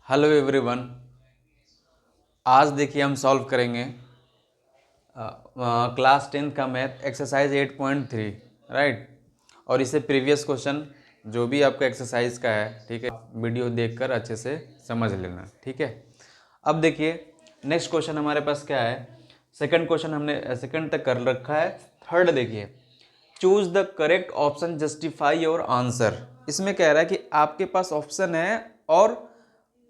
Hello everyone. आज देखिए हम सॉल्व करेंगे क्लास 10 का मैथ एक्सरसाइज 8.3, राइट। और इसे प्रीवियस क्वेश्चन जो भी आपका एक्सरसाइज का है, ठीक है, वीडियो देखकर अच्छे से समझ लेना, ठीक है। अब देखिए नेक्स्ट क्वेश्चन हमारे पास क्या है। सेकंड क्वेश्चन हमने सेकंड तक कर रखा है। थर्ड देखिए, choose the correct option justify your answer. इसमें कह रहा है कि आपके पास ऑप्शन है और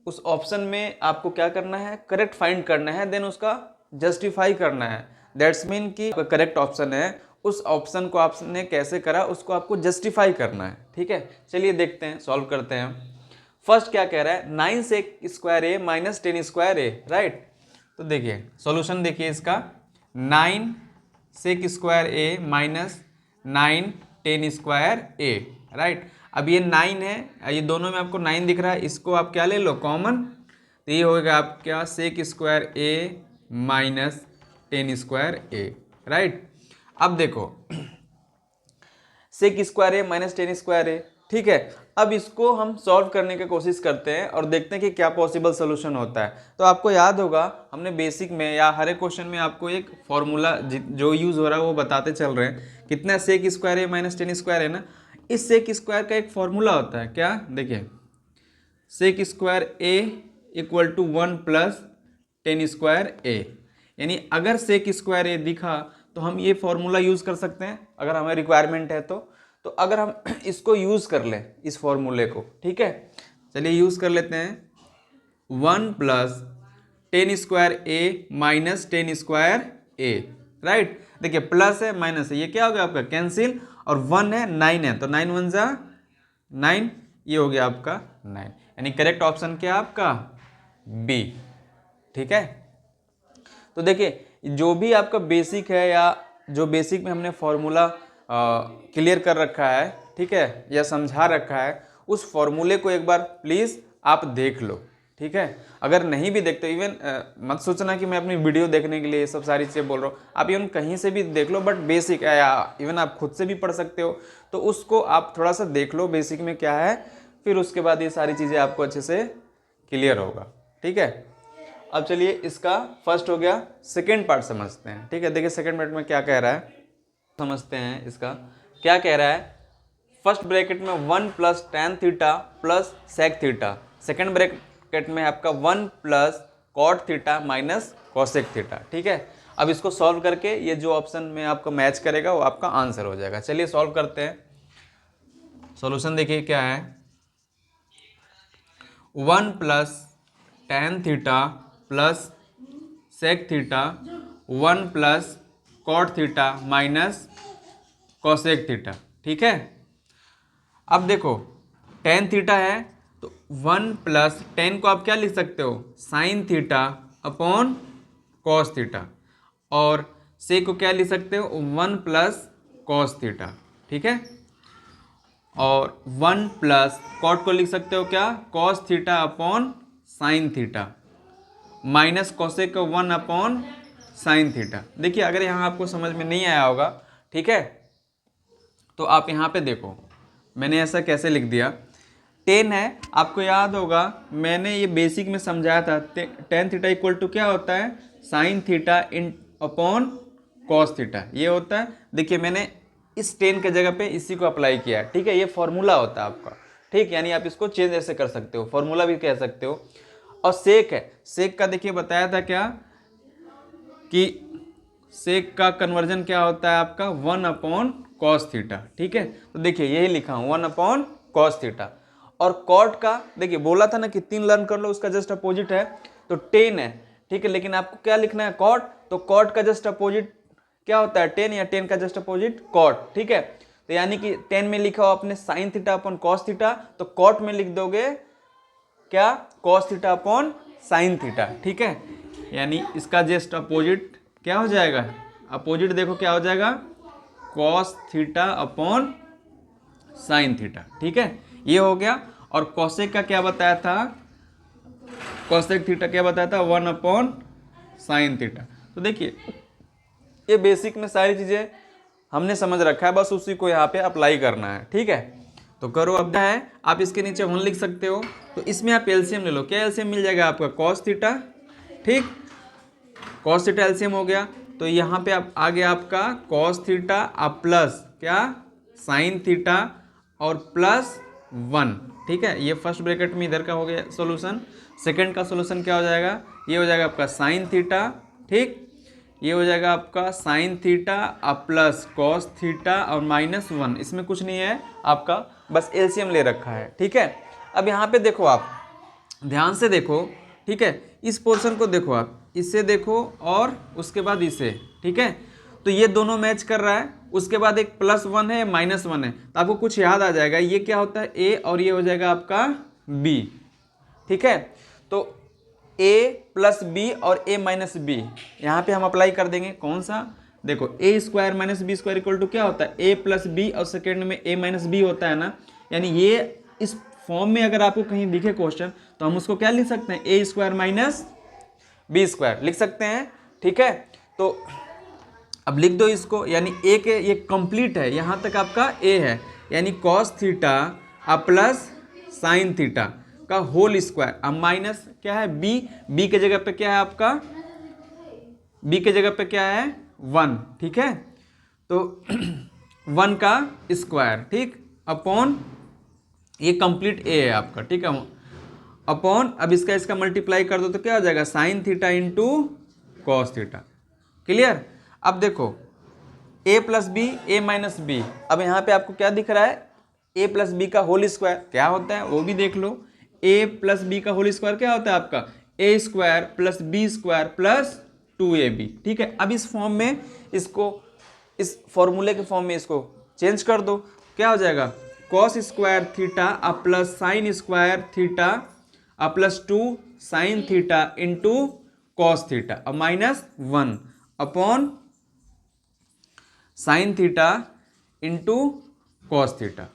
उस ऑप्शन में आपको क्या करना है, करेक्ट फाइंड करना है, देन उसका जस्टिफाई करना है। दैट्स मीन कि करेक्ट ऑप्शन है, उस ऑप्शन को आपने कैसे करा उसको आपको जस्टिफाई करना है, ठीक है। चलिए देखते हैं, सॉल्व करते हैं। फर्स्ट क्या कह रहा है, 9 सेक स्क्वायर ए माइनस 10 स्क्वायर ए, राइट। तो देखिए सॉल्यूशन देखिए इसका, 9 सेक स्क्वायर ए माइनस 9 10 स्क्वायर ए, राइट। अब ये 9 है, ये दोनों में आपको 9 दिख रहा है, इसको आप क्या ले लो, कॉमन। तो ये होगा आपका सेक स्क्वायर ए माइनस 10 स्क्वायर ए, राइट। अब देखो सेक स्क्वायर ए माइनस 10 स्क्वायर ए, ठीक है। अब इसको हम सॉल्व करने की कोशिश करते हैं और देखते हैं कि क्या पॉसिबल सोल्यूशन होता है। तो आपको याद होगा हमने बेसिक में या हर एक क्वेश्चन में आपको एक फॉर्मूला जो यूज हो रहा है वो बताते चल रहे हैं। कितना सेक स्क्वायर ए माइनस 10 स्क्वायर है ना, इस सेक स्क्वायर का एक फॉर्मूला होता है, क्या देखिए, sec square A equal to 1 plus 10 square A. यानी अगर सेक स्क्वायर ए दिखा तो हम ये फॉर्मूला यूज कर सकते हैं अगर हमें रिक्वायरमेंट है तो अगर हम इसको यूज कर लें, इस फॉर्मूले को, ठीक है, चलिए यूज कर लेते हैं। 1 प्लस 10 स्क्वायर ए माइनस 10 स्क्वायर ए, राइट। देखिए प्लस है माइनस है, ये क्या हो गया आपका कैंसिल, और 1 है 9 है तो 9 1 जा 9, ये हो गया आपका 9। यानी करेक्ट ऑप्शन क्या आपका बी, ठीक है। तो देखिए जो भी आपका बेसिक है या जो बेसिक में हमने फॉर्मूला क्लियर कर रखा है, ठीक है, या समझा रखा है, उस फॉर्मूले को एक बार प्लीज़ आप देख लो, ठीक है। अगर नहीं भी देखते, इवन मत सोचना कि मैं अपनी वीडियो देखने के लिए ये सब सारी चीज़ें बोल रहा हूँ, आप इवन कहीं से भी देख लो, बट बेसिक है या इवन आप खुद से भी पढ़ सकते हो, तो उसको आप थोड़ा सा देख लो बेसिक में क्या है, फिर उसके बाद ये सारी चीज़ें आपको अच्छे से क्लियर होगा, ठीक है। अब चलिए इसका फर्स्ट हो गया, सेकेंड पार्ट समझते हैं, ठीक है। देखिए सेकेंड पार्ट में क्या कह रहा है, समझते हैं इसका क्या कह रहा है। फर्स्ट ब्रैकेट में 1 plus tan theta plus sec theta, second bracket में आपका 1 plus cot theta minus cosec theta, ठीक है। अब इसको सॉल्व करके ये जो ऑप्शन में आपको मैच करेगा वो आपका आंसर हो जाएगा। चलिए सॉल्व करते हैं। सॉल्यूशन देखिए क्या है, 1 plus tan theta plus sec theta 1 plus cot theta minus cosec theta, ठीक है। अब देखो tan थीटा है तो 1 प्लस tan को आप क्या लिख सकते हो, sine theta upon cos theta, और सेक को क्या लिख सकते हो, 1 प्लस कॉस थीटा, ठीक है। और 1 प्लस कॉट को लिख सकते हो क्या, cos theta upon sine theta, minus cosec का 1 अपॉन साइन थीटा। देखिए अगर यहाँ आपको समझ में नहीं आया होगा, ठीक है, तो आप यहाँ पे देखो मैंने ऐसा कैसे लिख दिया। 10 है, आपको याद होगा मैंने ये बेसिक में समझाया था, tan थीटा इक्वल टू क्या होता है, sine theta in upon cos theta, ये होता है। देखिए मैंने इस 10 के जगह पे इसी को अप्लाई किया, ठीक है, ये फॉर्मूला होता है आपका, ठीक। यानी आप इसको चेंज ऐसे कर सकते हो, फॉर्मूला भी कह सकते हो। और सेक है, सेक का देखिए बताया था क्या कि सेक का कन्वर्जन क्या होता है आपका 1 अपॉन कॉस थीटा, ठीक है। तो देखिए यही लिखा हूं 1 अपॉन कॉस थीटा। और कॉट का देखिए बोला था ना कि 3 लर्न कर लो, उसका जस्ट अपोजिट है तो 10 है, ठीक है। लेकिन आपको क्या लिखना है, कॉट, तो कॉट का जस्ट अपोजिट क्या होता है 10, या 10 का जस्ट अपोजिट कॉट, ठीक है। तो यानी कि 10 में लिखा हो आपने sine theta upon cos theta, तो कॉट में लिख दोगे क्या, cos theta upon sine theta, ठीक है। यानी इसका जस्ट अपोजिट क्या हो जाएगा, अपोजिट देखो क्या हो जाएगा, cos theta upon sine theta, ठीक है, ये हो गया। और कॉसेक का क्या बताया था, कॉसेक थीटा क्या बताया था, 1 अपॉन साइन थीटा। तो देखिए ये बेसिक में सारी चीजें हमने समझ रखा है, बस उसी को यहाँ पे अप्लाई करना है, ठीक है। तो करो। अब क्या है, आप इसके नीचे 1 लिख सकते हो, तो इसमें आप एलसीएम ले लो। क्या एलसीएम मिल जाएगा आपका? कॉस थीटा, ठीक, कॉस थीटा एलसीएम हो गया। तो यहाँ पे आप आ गया आपका कॉस थीटा आप प्लस क्या साइन थीटा और प्लस 1, ठीक है। ये फर्स्ट ब्रैकेट में इधर का हो गया सॉल्यूशन। सेकंड का सॉल्यूशन क्या हो जाएगा? ये हो जाएगा आपका साइन थीटा, ठीक, ये हो जाएगा आपका साइन थीटा अब प्लस कॉस थीटा और -1। इसमें कुछ नहीं है आपका, बस एलसीएम ले रखा है, ठीक है। अब यहाँ पे देखो, आप ध्यान से देखो, ठीक है, इस पोर्शन को देखो, आप इससे देखो और उसके बाद इसे, ठीक है। तो ये दोनों मैच कर रहा है, उसके बाद एक +1 है, -1 है, तो आपको कुछ याद आ जाएगा। ये क्या होता है? ए, और ये हो जाएगा आपका बी, ठीक है। तो a + b और a - b यहाँ पे हम अप्लाई कर देंगे। कौन सा? देखो, a² - b² इक्वल टू क्या होता है? a + b और सेकेंड में a - b होता है ना। यानी ये इस फॉर्म में अगर आपको कहीं दिखे क्वेश्चन, तो हम उसको क्या लिख सकते हैं? a² - b² लिख सकते हैं, ठीक है। तो अब लिख दो इसको, यानी a के ये कंप्लीट है, यहाँ तक आपका a है, यानी कॉस थीटा अब प्लस साइन थीटा का होल स्क्वायर। अब माइनस क्या है? b के जगह पे क्या है आपका? b के जगह पे क्या है? 1, ठीक है। तो 1 का स्क्वायर, ठीक, अपॉन ये कंप्लीट a है आपका, ठीक है, अपॉन अब इसका मल्टीप्लाई कर दो तो क्या हो जाएगा? Sign theta into cos theta. Clear? अब देखो a + b a - b, अब यहाँ पे आपको क्या दिख रहा है? a + b का होल स्क्वायर क्या होता है वो भी देख लो। a + b का होल स्क्वायर क्या होता है आपका? a² + b² + 2ab, ठीक है। अब इस फॉर्म में इसको, इस फॉर्मूले के फॉर्म में इसको चेंज कर दो। क्या हो जाएगा? कॉस स्क्वायर थीटा अब प्लस साइन स्क्वायर थीटा अब +2 sine theta into cos theta अब -1 upon sine theta into cos theta.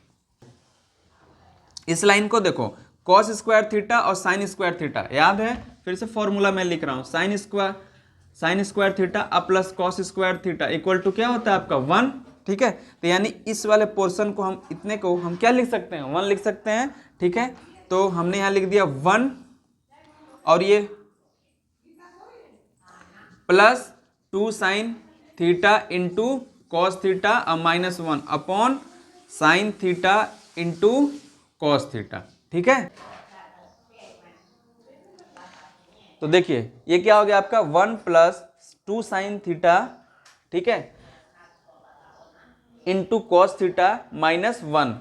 इस लाइन को देखो, कॉस स्क्वायर थीटा और साइन स्क्वायर थीटा याद है? फिर से फॉर्मूला मैं लिख रहा हूं, साइन स्क्वायर थीटा अब plus cos square theta equal to क्या होता है आपका? 1, ठीक है। तो यानी इस वाले पोर्शन को हम, इतने को हम क्या लिख सकते हैं? 1 लिख सकते हैं, ठीक है। तो हमने यहां लिख दिया 1, और ये +2 sine theta into cos theta अब -1 upon sine theta into cos theta, ठीक है। तो देखिए ये क्या हो गया आपका? 1 + 2 साइन थीटा, ठीक है, इंटू कॉस थीटा -1।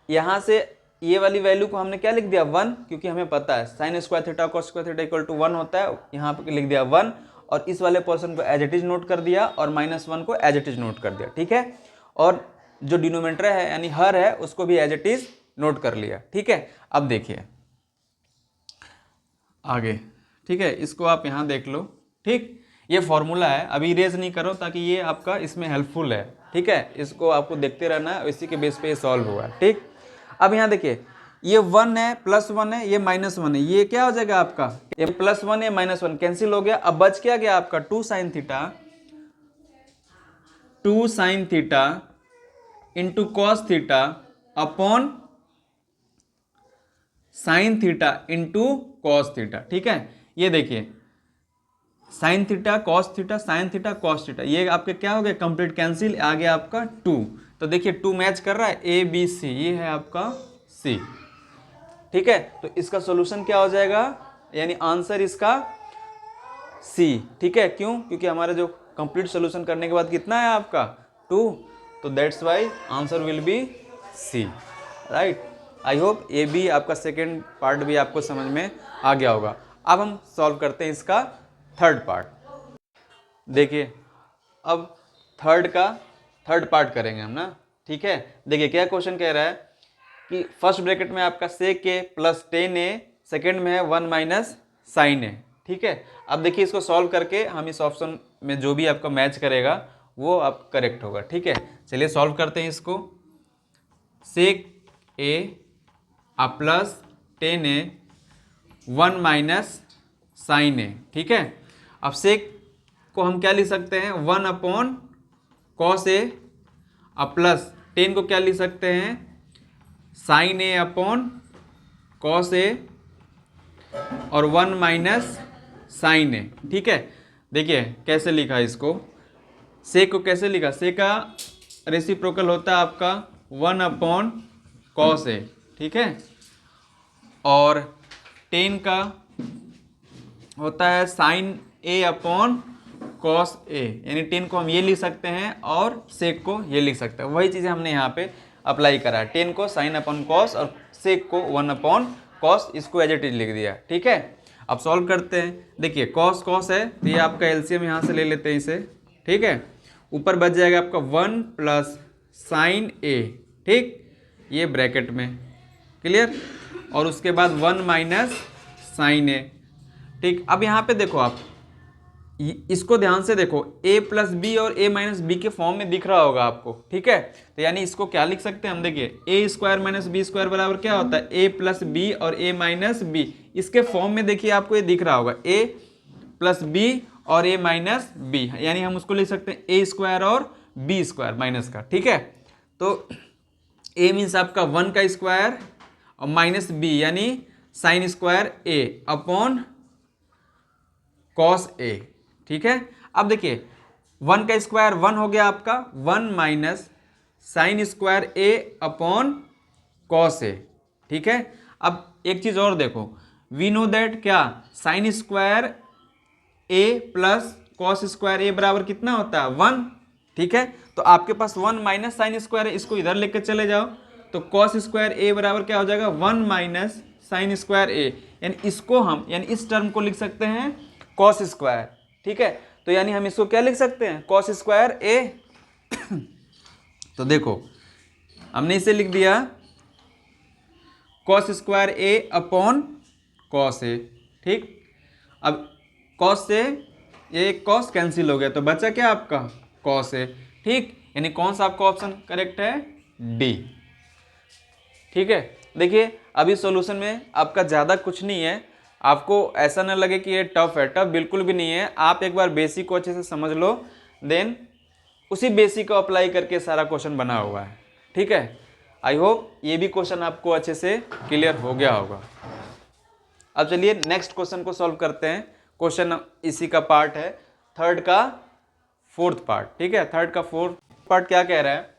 यहां से ये वाली वैल्यू को हमने क्या लिख दिया? 1, क्योंकि हमें पता है sine square theta cos square theta equal to 1 होता है। यहाँ पे लिख दिया 1, और इस वाले पोर्शन को एज इट इज नोट कर दिया और -1 को एज इट इज नोट कर दिया, ठीक है। और जो डिनोमिनेटर है यानी हर है उसको भी एज इट इज नोट कर लिया, ठीक है। अब देखिए आगे, ठीक है, इसको आप यहाँ देख लो, ठीक। ये फॉर्मूला है, अभी इरेज नहीं करो ताकि ये आपका इसमें हेल्पफुल है, ठीक है। इसको आपको देखते रहना है, इसी के बेस पे सॉल्व हुआ, ठीक। अब यहाँ देखिए ये 1 है, +1 है, ये -1 है, ये क्या हो जाएगा आपका? ये +1 है, -1 कैंसिल हो गया। अब बच क्या गया आपका? 2 sine theta into cos theta upon sine theta into cos theta, ठीक है। ये देखिए sine theta cos theta sine theta cos theta, ये आपके क्या हो गया? कंप्लीट कैंसिल, आ गया आपका 2। तो देखिए 2 मैच कर रहा है, ए बी सी, ये है आपका सी, ठीक है। तो इसका सॉल्यूशन क्या हो जाएगा? यानी आंसर इसका सी, ठीक है। क्यों? क्योंकि हमारा जो कंप्लीट सॉल्यूशन करने के बाद कितना है आपका? 2, तो that's why answer will be C, right. I hope ये भी आपका सेकेंड पार्ट भी आपको समझ में आ गया होगा। अब हम सॉल्व करते हैं इसका थर्ड पार्ट। देखिए अब थर्ड पार्ट करेंगे हम ना, ठीक है। देखिए क्या क्वेश्चन कह रहा है कि फर्स्ट ब्रैकेट में आपका sec a + tan a, second में है 1 - sin a, ठीक है। अब देखिए इसको सॉल्व करके हम इस ऑप्शन में जो भी आपका मैच करेगा वो आप करेक्ट होगा, ठीक है। चलिए सॉल्व करते हैं इसको। sec a + tan a 1 - sin a, ठीक है। अब sec को हम क्या लिख सकते हैं? 1/cos a अब प्लस tan को क्या लिख सकते हैं? साइन ए अपॉन कॉस ए और 1 माइनस साइन ए। ठीक है, देखिए कैसे लिखा इसको, सेक को कैसे लिखा, सेक का रेसिप्रोकल होता है आपका 1 अपॉन कॉस ए। ठीक है, और टेन का होता है साइन ए अपॉन कॉस ए, यानी टेन को हम ये लिख सकते हैं और सेक को ये लिख सकते हैं। वही चीज़ें हमने यहाँ पे अप्लाई करा है, टेन को साइन अपॉन कॉस और सेक को 1 अपॉन कॉस, इसको एज इट इज लिख दिया। ठीक है, अब सॉल्व करते हैं। देखिए कॉस कॉस है तो ये आपका एलसीएम यहाँ से ले लेते हैं इसे। ठीक है, ऊपर बच जाएगा आपका 1 प्लस साइन ए, ठीक, ये ब्रैकेट में, क्लियर, और उसके बाद 1 माइनस साइन ए। ठीक, अब यहाँ पे देखो आप इसको ध्यान से देखो, a प्लस बी और a माइनस बी के फॉर्म में दिख रहा होगा आपको। ठीक है, तो यानी इसको क्या लिख सकते हैं हम, देखिए a square minus B square बराबर क्या होता है, a प्लस बी और a माइनस बी, इसके फॉर्म में देखिए आपको ये दिख रहा होगा a प्लस बी और a माइनस बी, यानी हम उसको लिख सकते हैं a स्क्वायर और b स्क्वायर माइनस का। ठीक है, तो a मीन्स आपका 1 का स्क्वायर और माइनस b यानी sine square a upon cos A. ठीक है, अब देखिए 1 का स्क्वायर 1 हो गया आपका, 1 minus sign square A upon cos A. ठीक है, अब एक चीज और देखो, वी नो दैट क्या, sign square A plus cos square ए बराबर कितना होता है, 1। ठीक है, तो आपके पास 1 माइनस साइन स्क्वायर है, इसको इधर लेकर चले जाओ तो कॉस स्क्वायर ए बराबर क्या हो जाएगा, 1 माइनस साइन स्क्वायर ए, यानी इसको हम, यानी इस टर्म को लिख सकते हैं कॉस स्क्वायर। ठीक है, तो यानी हम इसको क्या लिख सकते हैं, कॉस स्क्वायर ए। तो देखो हमने इसे लिख दिया cos square A upon cos A. ठीक, अब कॉस से ये कॉस कैंसिल हो गया तो बचा क्या आपका, कॉस ए। ठीक, यानी कौन सा आपका ऑप्शन करेक्ट है, डी। ठीक है, देखिए अभी सॉल्यूशन में आपका ज़्यादा कुछ नहीं है, आपको ऐसा ना लगे कि ये टफ है, टफ बिल्कुल भी नहीं है। आप एक बार बेसिक को अच्छे से समझ लो, देन उसी बेसिक को अप्लाई करके सारा क्वेश्चन बना हुआ है। ठीक है, आई होप ये भी क्वेश्चन आपको अच्छे से क्लियर हो गया होगा। अब चलिए नेक्स्ट क्वेश्चन को सॉल्व करते हैं। क्वेश्चन इसी का पार्ट है, थर्ड का फोर्थ पार्ट। ठीक है, थर्ड का फोर्थ पार्ट क्या कह रहा है,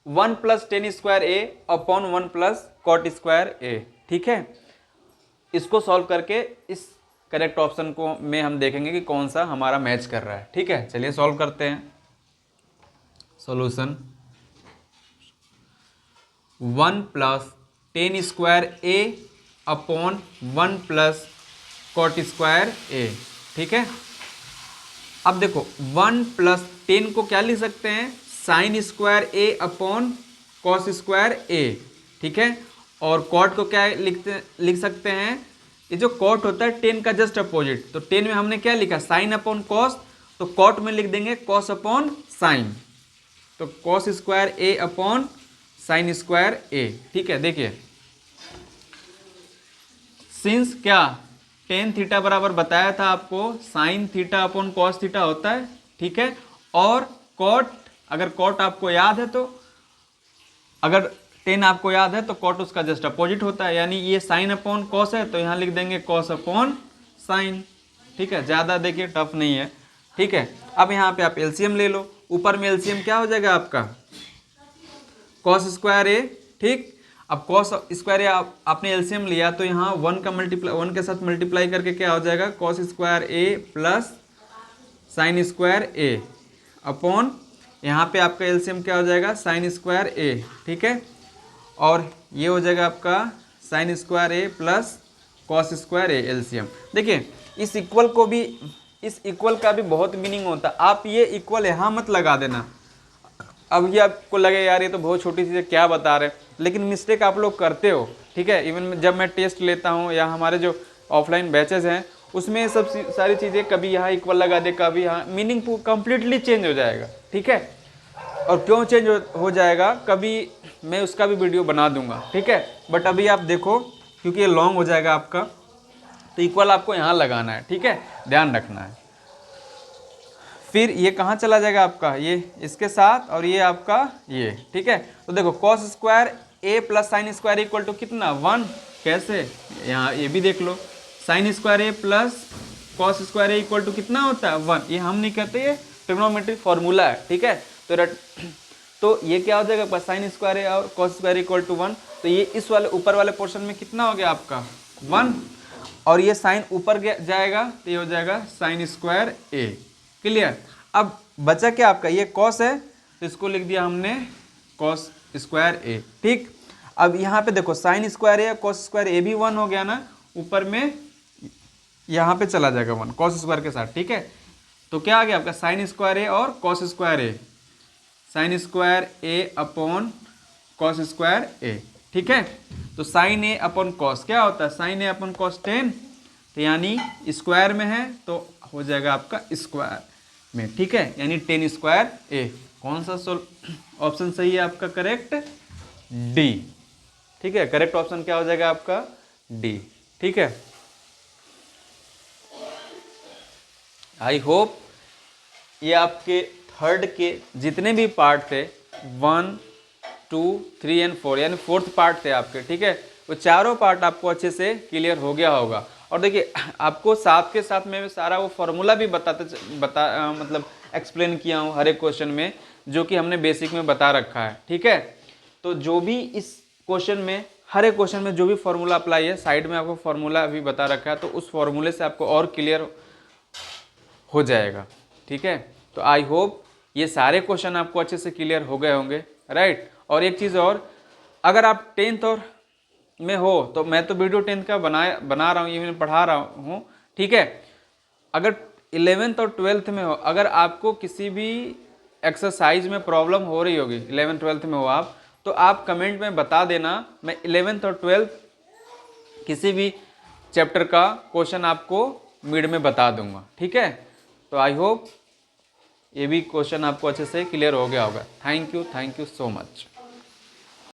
1 प्लस टेन स्क्वायर ए अपॉन 1 प्लस कॉट स्क्वायर ए। ठीक है, इसको सॉल्व करके इस करेक्ट ऑप्शन को में हम देखेंगे कि कौन सा हमारा मैच कर रहा है। ठीक है, चलिए सॉल्व करते हैं। सॉल्यूशन 1 प्लस टेन स्क्वायर ए अपॉन 1 प्लस कॉट स्क्वायर ए। ठीक है, अब देखो 1 प्लस 10 को क्या लिख सकते हैं, साइन स्क्वायर ए अपॉन कॉस स्क्वायर ए। ठीक है, और कॉट को क्या लिख सकते हैं, ये जो कॉट होता है 10 का जस्ट अपोजिट, तो 10 में हमने क्या लिखा, साइन अपॉन कॉस, तो कॉट में लिख देंगे कॉस अपॉन साइन, तो कॉस स्क्वायर ए अपॉन साइन स्क्वायर ए। ठीक है, देखिए सिंस क्या टेन थीटा बराबर बताया था आपको sine theta upon cos theta होता है। ठीक है, और कॉट, अगर कॉट आपको याद है तो, अगर 10 आपको याद है तो कॉट उसका जस्ट अपोजिट होता है, यानी ये साइन अपॉन कॉस है तो यहाँ लिख देंगे कॉस अपॉन साइन। ठीक है, ज़्यादा देखिए टफ नहीं है। ठीक है, अब यहाँ पे आप एलसीएम ले लो, ऊपर में एलसीएम क्या हो जाएगा आपका, कॉस स्क्वायर ए। ठीक, अब कॉस स्क्वायर ए आपने एलसीएम लिया तो यहाँ 1 का मल्टीप्लाई, 1 के साथ मल्टीप्लाई करके क्या हो जाएगा, cos square A plus sine square A upon, यहाँ पे आपका एलसीएम क्या हो जाएगा, साइन स्क्वायर ए। ठीक है, और ये हो जाएगा आपका sign square A plus cos square A LCM. देखिए इस इक्वल को भी, इस इक्वल का भी बहुत मीनिंग होता है, आप ये इक्वल यहाँ मत लगा देना। अब ये आपको लगे यार ये तो बहुत छोटी चीज़ है, क्या बता रहे, लेकिन मिस्टेक आप लोग करते हो। ठीक है, इवन जब मैं टेस्ट लेता हूँ या हमारे जो ऑफलाइन बैचेज हैं उसमें सब सारी चीज़ें कभी यहाँ इक्वल लगा दे, कभी यहाँ, मीनिंग कम्प्लीटली चेंज हो जाएगा। ठीक है, और क्यों चेंज हो जाएगा, कभी मैं उसका भी वीडियो बना दूंगा। ठीक है, बट अभी आप देखो क्योंकि ये लॉन्ग हो जाएगा आपका, तो इक्वल आपको यहाँ लगाना है। ठीक है, ध्यान रखना है। फिर ये कहाँ चला जाएगा आपका, ये इसके साथ, और ये आपका ये। ठीक है, तो देखो cos square A plus sine square equal to कितना 1। कैसे, यहाँ ये भी देख लो, sine square A plus cos square A equal to कितना होता है 1। ये हम नहीं कहते, ये ट्रिग्नोमेट्रिक फॉर्मूला है, ठीक है। तो ये क्या हो जाएगा, साइन स्क्वायर ए और कॉस स्क्वायर इक्वल टू 1। तो ये इस वाले ऊपर वाले पोर्शन में कितना हो गया आपका 1, और ये साइन ऊपर जाएगा तो ये हो जाएगा साइन स्क्वायर ए। क्लियर। अब बचा क्या आपका, ये कॉस है तो इसको लिख दिया हमने कॉस स्क्वायर ए। ठीक, अब यहाँ पे देखो साइन स्क्वायर ए कॉस स्क्वायर ए भी 1 हो गया ना, ऊपर में यहाँ पे चला जाएगा 1 कॉस स्क्वायर के साथ। ठीक है, तो क्या आ गया आपका साइन स्क्वायर ए और कॉस स्क्वायर ए, साइन स्क्वायर ए अपॉन कॉस स्क्वायर ए। ठीक है, तो साइन ए अपॉन कॉस क्या होता है, साइन ए अपॉन कॉस 10, तो यानी स्क्वायर में है तो हो जाएगा आपका स्क्वायर में। ठीक है, यानी 10 स्क्वायर ए। कौन सा ऑप्शन सही है आपका, करेक्ट डी। ठीक है, करेक्ट ऑप्शन क्या हो जाएगा आपका डी। ठीक है, आई होप ये आपके थर्ड के जितने भी पार्ट थे 1, 2, 3 एंड 4 यानी फोर्थ पार्ट थे आपके। ठीक है, वो चारों पार्ट आपको अच्छे से क्लियर हो गया होगा। और देखिए आपको साथ के साथ में सारा वो फॉर्मूला भी मतलब एक्सप्लेन किया हूँ हर एक क्वेश्चन में, जो कि हमने बेसिक में बता रखा है। ठीक है, तो जो भी इस क्वेश्चन में हर एक क्वेश्चन में जो भी फॉर्मूला अप्लाई है, साइड में आपको फॉर्मूला भी बता रखा है, तो उस फॉर्मूले से आपको और क्लियर हो जाएगा। ठीक है, तो आई होप ये सारे क्वेश्चन आपको अच्छे से क्लियर हो गए होंगे, राइट। और एक चीज़ और, अगर आप 10th और में हो तो मैं तो वीडियो 10th का बना रहा हूँ, ये मैं पढ़ा रहा हूँ। ठीक है, अगर 11th और 12th में हो, अगर आपको किसी भी एक्सरसाइज में प्रॉब्लम हो रही होगी, 11th 12th में हो आप, तो आप कमेंट में बता देना, मैं 11th और 12th किसी भी चैप्टर का क्वेश्चन आपको मिड में बता दूंगा। ठीक है, तो आई होप ये भी क्वेश्चन आपको अच्छे से क्लियर हो गया होगा। Thank you so much.